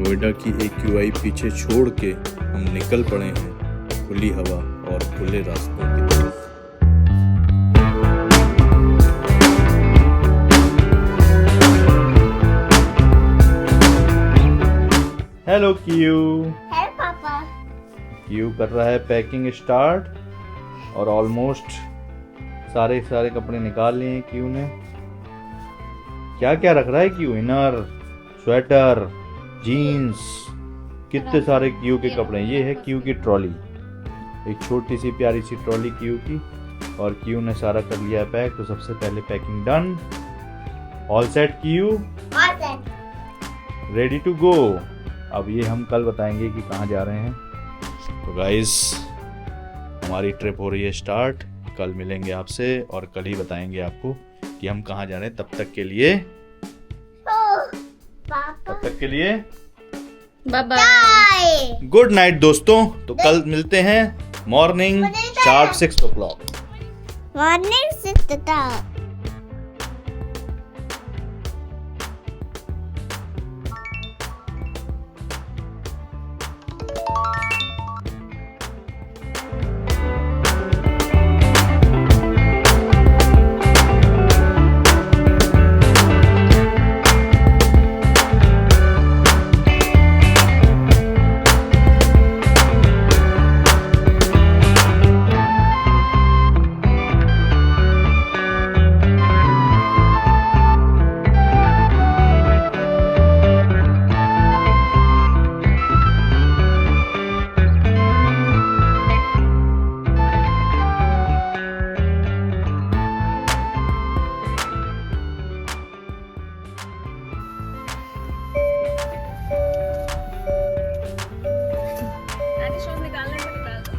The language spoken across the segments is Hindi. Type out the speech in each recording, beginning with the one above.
नोएडा की AQI पीछे छोड़ के हम निकल पड़े हैं खुली हवा और खुले रास्तों की तरफ। Hello Q. हेलो पापा। क्यू कर रहा है पैकिंग स्टार्ट और ऑलमोस्ट सारे कपड़े निकाल लिए क्यू ने। क्या क्या रख रहा है क्यू? इनर, स्वेटर, जीन्स, कितने सारे क्यू के कपड़े। ये है क्यू की ट्रॉली, एक छोटी सी प्यारी सी ट्रॉली क्यू की, और क्यू ने सारा कर लिया है पैक। तो सबसे पहले पैकिंग डन। ऑल सेट क्यू, रेडी टू गो। अब ये हम कल बताएंगे कि कहाँ जा रहे हैं। तो गाइस हमारी ट्रिप हो रही है स्टार्ट। कल मिलेंगे आपसे और कल ही बताएंगे आपको कि हम कहाँ जा रहे हैं। तब तक के लिए बाय बाय, गुड नाइट दोस्तों। तो कल मिलते हैं morning sharp 6 o'clock। Morning 6 o'clock।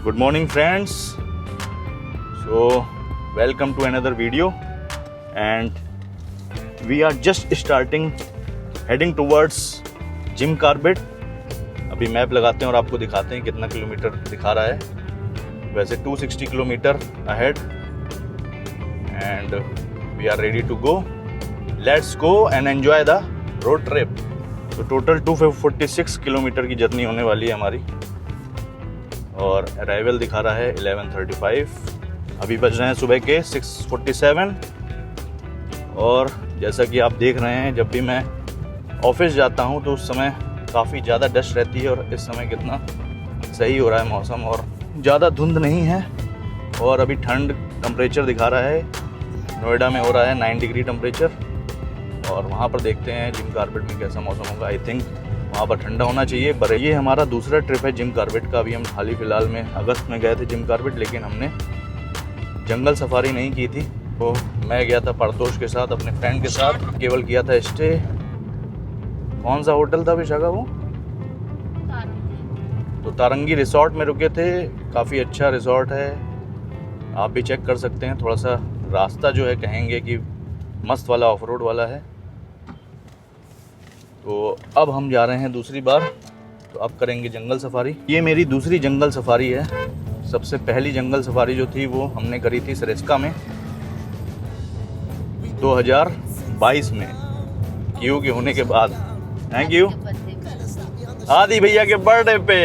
Good morning friends. So welcome to another video and we are just heading towards Jim Corbett. अभी मैप लगाते हैं और आपको दिखाते हैं कितना किलोमीटर दिखा रहा है। वैसे 260 kilometre ahead and we are ready to go. Let's go and enjoy the road trip. तो टोटल 246 किलोमीटर की जर्नी होने वाली है हमारी और अराइवल दिखा रहा है 11:35। अभी बज रहे हैं सुबह के 6:47। और जैसा कि आप देख रहे हैं, जब भी मैं ऑफिस जाता हूं तो उस समय काफ़ी ज़्यादा डस्ट रहती है और इस समय कितना सही हो रहा है मौसम और ज़्यादा धुंध नहीं है। और अभी ठंड टेम्परेचर दिखा रहा है, नोएडा में हो रहा है 9 डिग्री टेम्परेचर। और वहाँ पर देखते हैं जिम कॉर्बेट में कैसा मौसम होगा। आई थिंक वहाँ पर ठंडा होना चाहिए। पर ये हमारा दूसरा ट्रिप है जिम कॉर्बेट का। अभी हम हाल ही फिलहाल में अगस्त में गए थे जिम कॉर्बेट, लेकिन हमने जंगल सफारी नहीं की थी। तो मैं गया था परतोष के साथ, अपने फ्रेंड के साथ, केवल किया था स्टे। कौन सा होटल था विशाखा वो? तो तारंगी रिसोर्ट में रुके थे। काफ़ी अच्छा रिसोर्ट है, आप भी चेक कर सकते हैं। थोड़ा सा रास्ता जो है कहेंगे कि मस्त वाला, ऑफ रोड वाला है। तो अब हम जा रहे हैं दूसरी बार, तो अब करेंगे जंगल सफारी। ये मेरी दूसरी जंगल सफारी है। सबसे पहली जंगल सफारी जो थी वो हमने करी थी सरिस्का में 2022 में, क्यू के होने के बाद। थैंक यू आदि भैया के बर्थडे पे।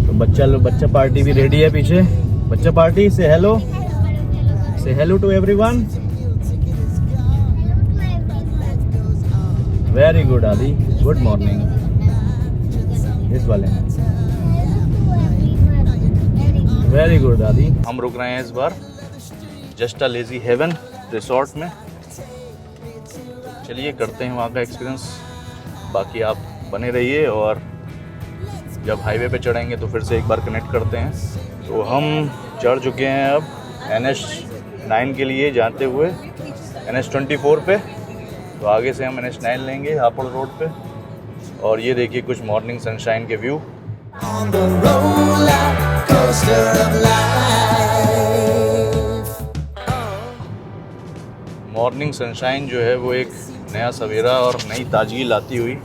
तो बच्चा पार्टी भी रेडी है पीछे। बच्चा पार्टी से hello to everyone. Very good आदि, गुड मॉर्निंग। इस वाले में वेरी गुड आदि। हम रुक रहे हैं इस बार just a lazy heaven resort में। चलिए करते हैं वहाँ का एक्सपीरियंस। बाकी आप बने रहिए और जब हाईवे पे चढ़ेंगे तो फिर से एक बार कनेक्ट करते हैं। तो हम चढ़ चुके हैं अब NH9 के लिए जाते हुए NH24 पे। तो आगे से हम NH9 लेंगे हापुड़ रोड पे। और ये देखिए कुछ मॉर्निंग सनशाइन के व्यू। मॉर्निंग सनशाइन जो है वो एक नया सवेरा और नई ताजगी लाती हुई।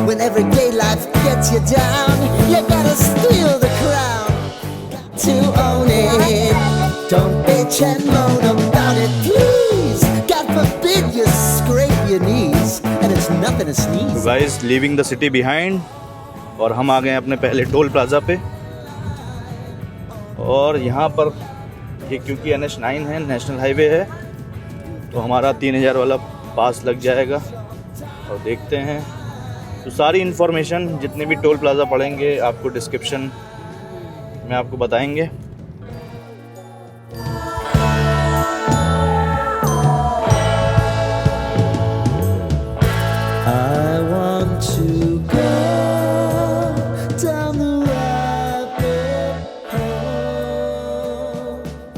When everyday life gets you down, you gotta steal the crown. Got to own it. Don't bitch and moan about it, please. God forbid you scrape your knees. And nothing to sneeze. तो guys leaving the city behind और हम आ गए हैं अपने पहले टोल प्लाजा पे। और यहाँ पर ये क्योंकि NH9 है, नेशनल हाईवे है, तो हमारा 3000 वाला पास लग जाएगा। और देखते हैं, तो सारी इन्फॉर्मेशन जितने भी टोल प्लाजा पड़ेंगे आपको डिस्क्रिप्शन में आपको बताएंगे। I want to go down the rabbit hole.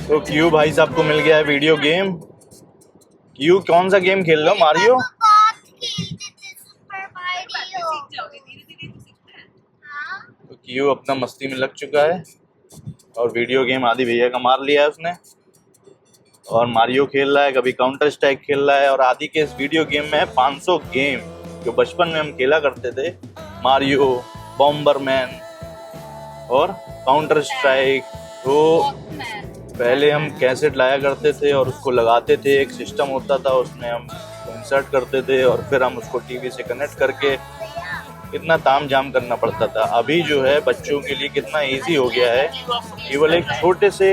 तो क्यू भाई साहब को मिल गया है वीडियो गेम। क्यू कौन सा गेम खेल रहे हो? मारियो? तो क्यू अपना मस्ती में लग चुका है और वीडियो गेम आदि भैया का मार लिया है उसने और मारियो खेल रहा है, कभी काउंटर स्ट्राइक खेल रहा है। और आदि के इस वीडियो गेम में है 500 गेम जो बचपन में हम खेला करते थे, मारियो, बॉम्बरमैन और काउंटर स्ट्राइक। तो पहले हम कैसेट लाया करते थे और उसको लगाते थे, एक सिस्टम होता था उसमें हम इंसर्ट करते थे और फिर हम उसको टीवी से कनेक्ट करके कितना ताम झाम करना पड़ता था। अभी जो है बच्चों के लिए कितना इजी हो गया है, केवल एक छोटे से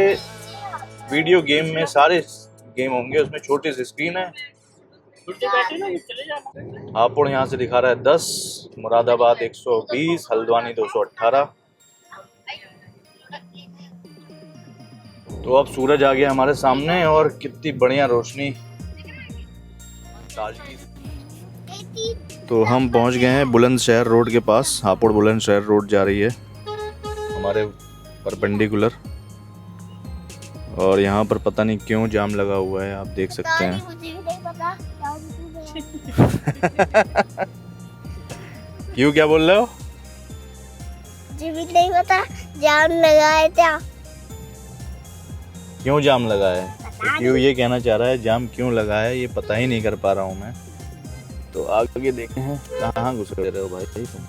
वीडियो गेम में सारे गेम होंगे, उसमें छोटी सी स्क्रीन है। हापुड़ यहाँ से दिखा रहा है 10, मुरादाबाद 120, हल्द्वानी 218। तो अब सूरज आ गया हमारे सामने और कितनी बढ़िया रोशनी। तो हम पहुंच गए हैं बुलंदशहर रोड के पास। हापुड़ बुलंदशहर रोड जा रही है हमारे परपेंडिकुलर, और यहाँ पर पता नहीं क्यों जाम लगा हुआ है, आप देख सकते हैं। क्यों, क्या बोल रहे हो? मुझे भी नहीं पता, जाम लगा है क्या? क्यों जाम लगा है? तो क्यों ये कहना चाह रहा है जाम क्यों लगा है, ये पता ही नहीं कर पा रहा हूँ मैं। तो आगे देखते हैं। कहाँ घुस रहे हो भाई तुम?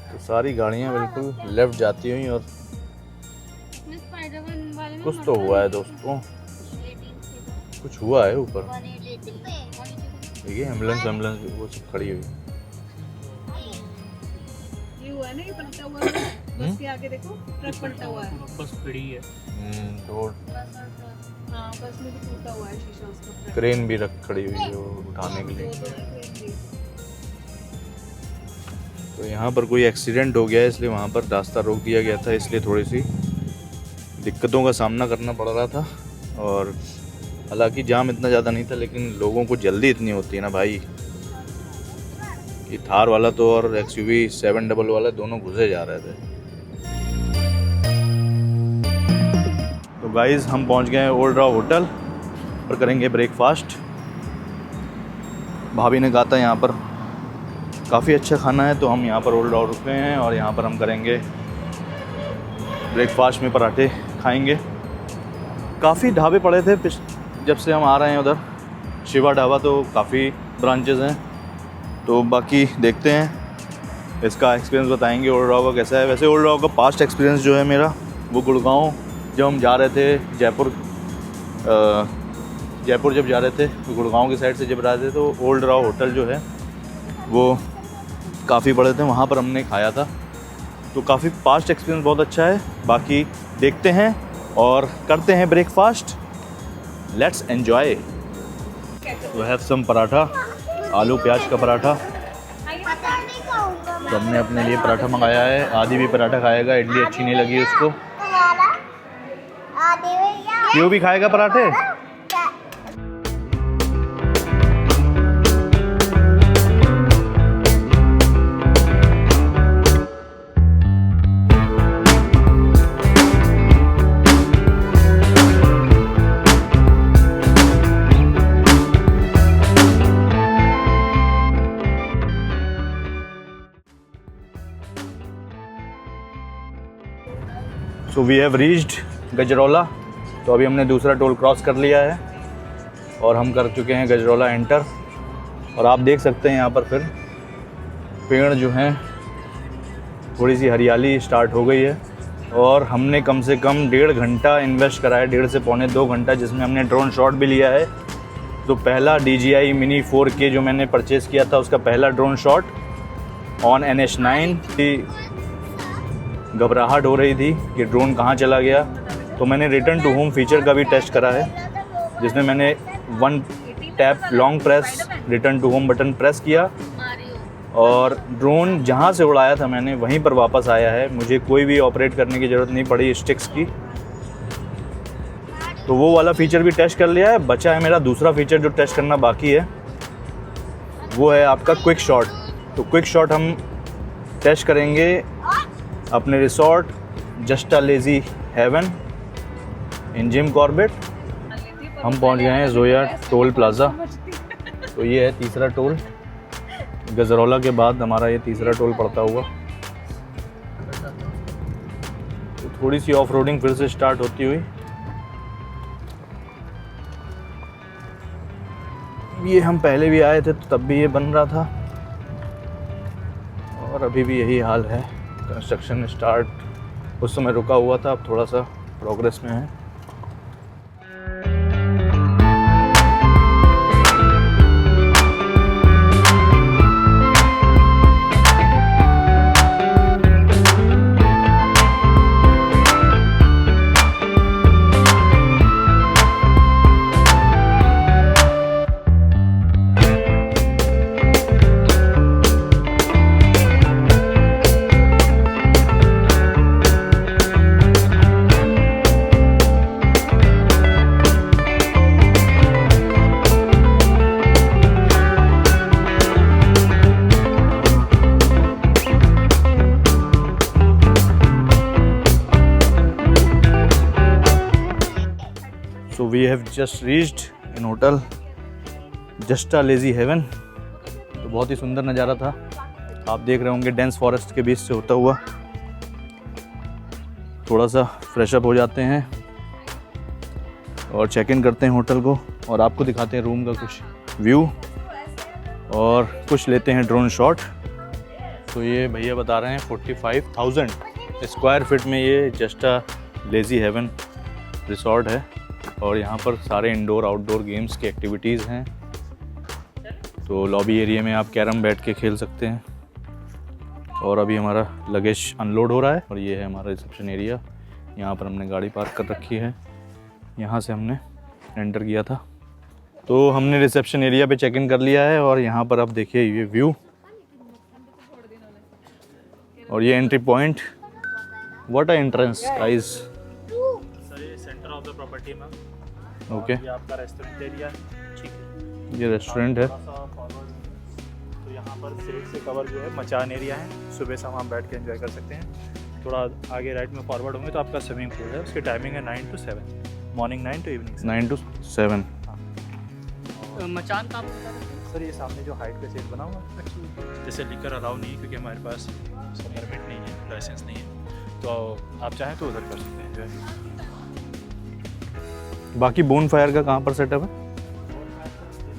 तो सारी गाड़ियाँ बिल्कुल लेफ्ट जाती हुई और कुछ तो हुआ है दोस्तों, कुछ हुआ है ऊपर। देखिए एम्बुलेंस वो सब खड़ी हुई। ये हुआ ना, ये पलटा हुआ है। बस के आगे देखो, ट्रक पलटा हुआ है। बस खड़ी है। रोड। हाँ, बस में भी टूटा हुआ है शीशा उसका। क्रेन भी खड़ी हुई है वो उठाने के लिए। तो यहाँ पर कोई एक्सीडेंट हो गया है, इसलिए वहाँ पर रास्ता रोक दिया गया था, इसलिए थोड़ी सी दिक्कतों का सामना करना पड़ रहा था। और हालांकि जाम इतना ज़्यादा नहीं था, लेकिन लोगों को जल्दी इतनी होती है ना भाई, ये थार वाला तो और XUV 700 वाला दोनों घुसे जा रहे थे। तो गाइस हम पहुंच गए हैं ओल्ड राव होटल और करेंगे ब्रेकफास्ट। भाभी ने कहा था यहाँ पर काफ़ी अच्छा खाना है, तो हम यहाँ पर ओल्ड राव रुके हैं और यहाँ पर हम करेंगे ब्रेकफास्ट में पराठे खाएंगे। काफ़ी ढाबे पड़े थे जब से हम आ रहे हैं उधर, शिवा ढाबा, तो काफ़ी ब्रांचेस हैं। तो बाकी देखते हैं, इसका एक्सपीरियंस बताएंगे ओल्ड राव का कैसा है। वैसे ओल्ड राव का पास्ट एक्सपीरियंस जो है मेरा, वो गुड़गांव जब हम जा रहे थे, जयपुर जब जा रहे थे, तो गुड़गांव की साइड से जब जा रहे थे, तो ओल्ड राव होटल जो है वो काफ़ी बड़े थे, वहाँ पर हमने खाया था। तो काफ़ी पास्ट एक्सपीरियंस बहुत अच्छा है। बाकी देखते हैं और करते हैं breakfast. Let's enjoy. We have some paratha, आलू प्याज का पराठा। तो हमने अपने लिए पराठा मंगाया है, आदि भी पराठा खाएगा, इडली अच्छी नहीं लगी उसको। क्यों भी खाएगा पराठे? So we have reached Gajraula. तो अभी हमने दूसरा टोल क्रॉस कर लिया है और हम कर चुके हैं गजरौला एंटर। और आप देख सकते हैं यहाँ पर फिर पेड़ जो हैं, थोड़ी सी हरियाली स्टार्ट हो गई है। और हमने कम से कम 1.5 घंटा इन्वेस्ट करा है, 1.5 से पौने 2 घंटा, जिसमें हमने ड्रोन शॉट भी लिया है। तो पहला DJI Mini 4K जो मैंने परचेज़ किया था उसका पहला ड्रोन शॉट ऑन NH9 की घबराहट हो रही थी कि ड्रोन कहाँ चला गया। तो मैंने रिटर्न टू होम फीचर का भी टेस्ट करा है, जिसमें मैंने 1 tap long press return to home button press किया और ड्रोन जहाँ से उड़ाया था मैंने वहीं पर वापस आया है। मुझे कोई भी ऑपरेट करने की ज़रूरत नहीं पड़ी स्टिक्स की। तो वो वाला फीचर भी टेस्ट कर लिया है। बचा है मेरा दूसरा फीचर जो टेस्ट करना बाकी है, वो है आपका क्विक शॉट। तो क्विक शॉट हम टेस्ट करेंगे अपने resort just a lazy heaven in Jim Corbett. हम पहुंच गए हैं जोया टोल प्लाज़ा। तो ये है तीसरा टोल, गजरौला के बाद हमारा ये तीसरा टोल पड़ता हुआ। तो थोड़ी सी ऑफ रोडिंग फिर से स्टार्ट होती हुई। ये हम पहले भी आए थे तो तब भी ये बन रहा था और अभी भी यही हाल है। कंस्ट्रक्शन स्टार्ट उस समय रुका हुआ था, अब थोड़ा सा प्रोग्रेस में है। So we have just reached in hotel Just a Lazy Heaven। तो बहुत ही सुंदर नज़ारा था, आप देख रहे होंगे डेंस फॉरेस्ट के बीच से होता हुआ। थोड़ा सा फ्रेश अप हो जाते हैं और चेक इन करते हैं होटल को और आपको दिखाते हैं रूम का कुछ व्यू और कुछ लेते हैं ड्रोन शॉट। तो ये भैया बता रहे हैं 45,000 स्क्वायर फीट में ये just a lazy haven resort है और यहाँ पर सारे इंडोर आउटडोर गेम्स की एक्टिविटीज़ हैं। तो लॉबी एरिया में आप कैरम बैठ के खेल सकते हैं। और अभी हमारा लगेज अनलोड हो रहा है और ये है हमारा रिसेप्शन एरिया। यहाँ पर हमने गाड़ी पार्क कर रखी है, यहाँ से हमने एंटर किया था। तो हमने रिसेप्शन एरिया पे चेक इन कर लिया है और यहाँ पर आप देखिए ये व्यू और ये entry point. What a entrance guys. Sir ये सेंटर ऑफ द प्रॉपर्टी में ओके, ये आपका रेस्टोरेंट एरिया है, ठीक है। ये रेस्टोरेंट है। थोड़ा सा फॉरवर्ड तो यहाँ पर सेट से कवर जो है मचान एरिया है, सुबह शाम आप बैठ के एंजॉय कर सकते हैं। थोड़ा आगे राइट में फॉरवर्ड होंगे तो आपका स्विमिंग पूल है, उसकी टाइमिंग है 9 to 7, morning 9 to evening 9 to 7। मचान कहाँ पर? सर ये सामने जो हाइट पे सेट बना हुआ है, जैसे लिकर अलाउ नहीं है क्योंकि हमारे पास परमिट नहीं है, लाइसेंस नहीं है, तो आप चाहें तो उधर कर सकते हैं एंजॉय। बाकी बोन फायर का कहाँ पर सेटअप है?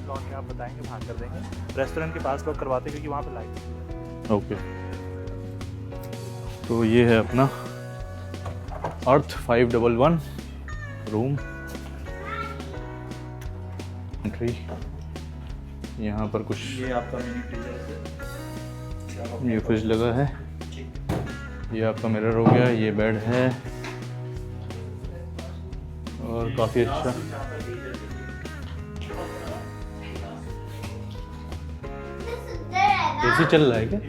लॉन में आप बताएंगे वहाँ कर देंगे। रेस्टोरेंट के पास लोग करवाते हैं क्योंकि वहाँ पे लाइट। ओके, तो ये है अपना अर्थ 511 रूम एंट्री। यहाँ पर कुछ ये आपका मिनी फ्रीजर है, ये फ्रिज लगा है, ये आपका मिरर हो गया, ये बेड है और काफ़ी अच्छा। एसी चल रहा है क्या?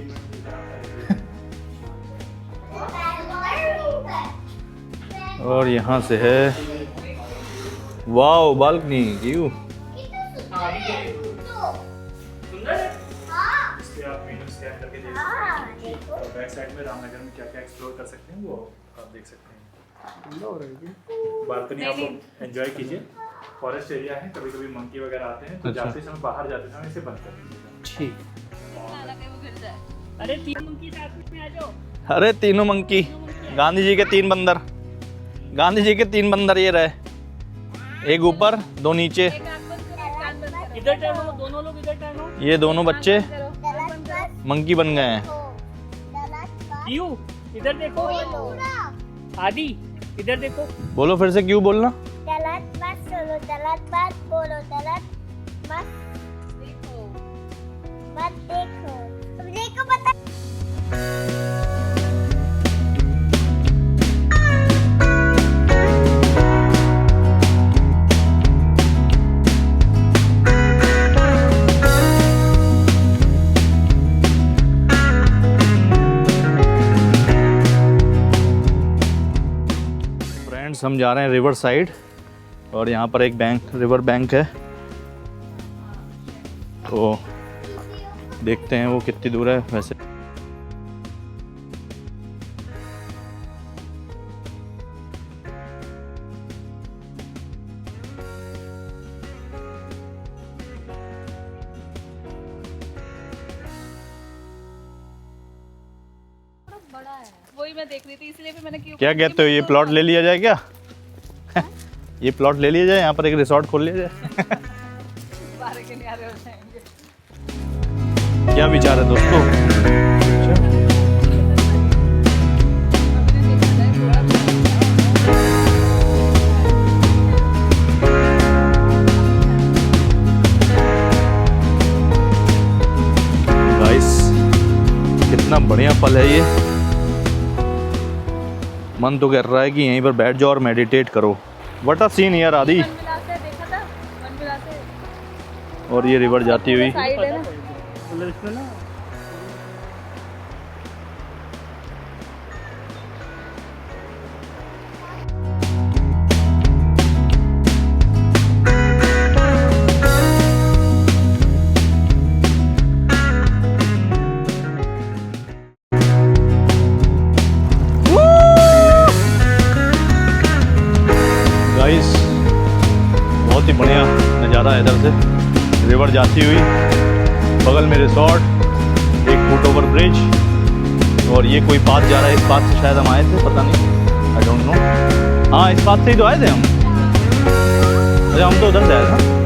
और यहाँ से है वाओ बालकनी व्यू। इससे आप मेनू स्कैन करके देख सकते हैं और बैक साइड में रामनगर में क्या क्या एक्सप्लोर कर सकते हैं वो आप देख सकते हैं। बालकनी आप एंजॉय कीजिए। फॉरेस्ट एरिया है, कभी कभी मंकी वगैरह आते हैं तो अच्छा। जाते समय बाहर जाते समय इसे बंद कर दीजिएगा। ठीक। अरे 3 मंकी साथ में आ जाओ। अरे तीनों मंकी, गांधी जी के 3 बंदर, गांधी जी के 3 बंदर ये रहे, एक ऊपर 2 नीचे। इधर टर्न हो, दोनों लोग इधर टर्न हो। ये दोनों बच्चे मंकी बन गए हैं। क्यों? इधर देखो। आदि इधर देखो। बोलो फिर से, क्यों बोलना? गलत मत सुनो, गलत बात बोलो, गलत मत देखो मत देखो, तुम देखो पता। फ्रेंड्स, हम जा रहे हैं रिवर साइड और यहाँ पर एक बैंक, रिवर बैंक है, तो देखते हैं वो कितनी दूर है वैसे। वही मैं देख रही थी, इसलिए भी मैंने क्यों क्या कहते हो, ये प्लॉट ले लिया जाए क्या? ये प्लॉट ले लिया जाए, यहाँ पर एक रिसोर्ट खोल लिया जाए। बाहर के नियारे हो जाएंगे। क्या विचार है दोस्तों? गाइस, कितना बढ़िया पल है ये। मन तो कर रहा है कि यहीं पर बैठ जाओ और मेडिटेट करो। व्हाट अ सीन यार आदि। मनविलास है, देखा था मनविलास है। और ये रिवर जाती हुई। साइड है ना। मतलब इसमें ना गाइस, बहुत ही बढ़िया नज़ारा है इधर से, रिवर जाती हुई, बगल में रिसोर्ट, एक फुट ओवर ब्रिज, और ये कोई पाथ जा रहा है। इस पाथ से शायद हम आए थे, पता नहीं, आई डोंट नो। हाँ, इस पाथ से ही तो आए थे हम। अच्छा, हम तो उधर से आए थे।